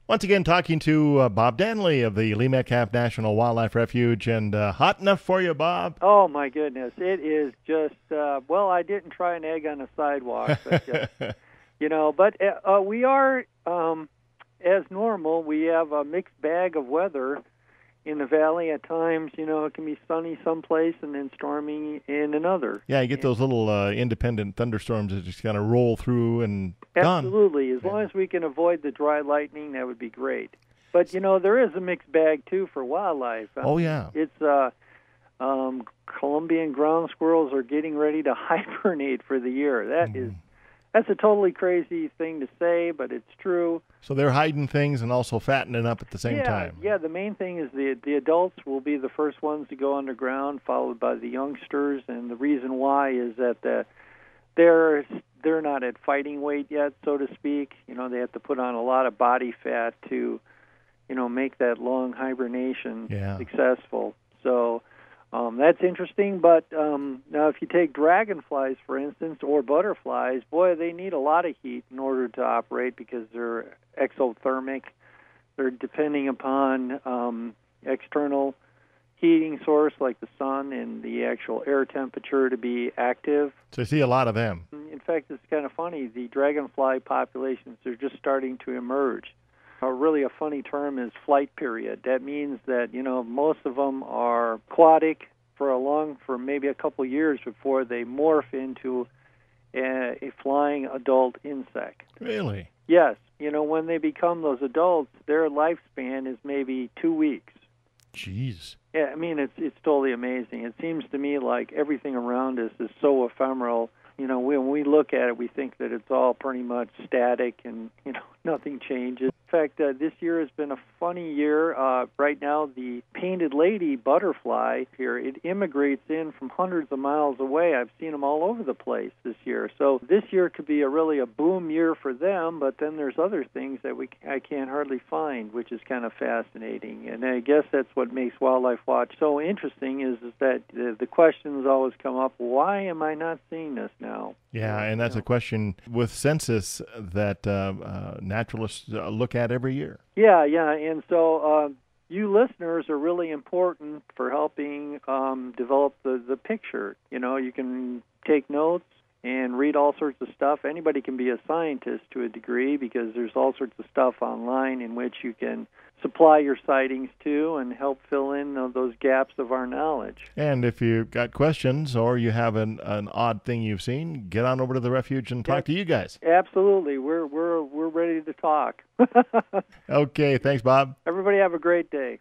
Once again, talking to Bob Danley of the Lee Metcalf National Wildlife Refuge. And hot enough for you, Bob? Oh, my goodness. It is just, well, I didn't try an egg on a sidewalk. But, but we are, as normal, we have a mixed bag of weather in the valley. At times, it can be sunny someplace and then stormy in another. Yeah, you get those little independent thunderstorms that just kind of roll through and gone. Absolutely. As long as we can avoid the dry lightning, that would be great. But, there is a mixed bag, too, for wildlife. Oh, yeah. It's Colombian ground squirrels are getting ready to hibernate for the year. That's a totally crazy thing to say, but it's true. So they're hiding things and also fattening up at the same time. Yeah, the main thing is the adults will be the first ones to go underground, followed by the youngsters. And the reason why is that they're not at fighting weight yet, so to speak. They have to put on a lot of body fat to, make that long hibernation successful. So that's interesting. But now if you take dragonflies, for instance, or butterflies, boy, they need a lot of heat in order to operate because they're exothermic. They're depending upon external heating source like the sun and the actual air temperature to be active. So you see a lot of them. In fact, it's kind of funny. The dragonfly populations are just starting to emerge. Really a funny term is flight period. That means that, most of them are aquatic for maybe a couple years before they morph into a flying adult insect. Really? Yes. When they become those adults, their lifespan is maybe 2 weeks. Jeez. Yeah, it's totally amazing. It seems to me like everything around us is so ephemeral. When we look at it, we think that it's all pretty much static and, nothing changes. In fact, this year has been a funny year. Right now, the painted lady butterfly here, it immigrates in from hundreds of miles away. I've seen them all over the place this year. So this year could be really a boom year for them, but then there's other things that I can't hardly find, which is kind of fascinating. And I guess that's what makes Wildlife Watch so interesting is that the questions always come up, why am I not seeing this now? Yeah, and that's a question with census that naturalists look at every year. Yeah, and so you listeners are really important for helping develop the picture. You can take notes and read all sorts of stuff. Anybody can be a scientist to a degree because there's all sorts of stuff online in which you can supply your sightings to and help fill in those gaps of our knowledge. And if you've got questions or you have an odd thing you've seen, get on over to the refuge and talk to you guys. Absolutely. We're ready to talk. Okay, thanks, Bob. Everybody have a great day.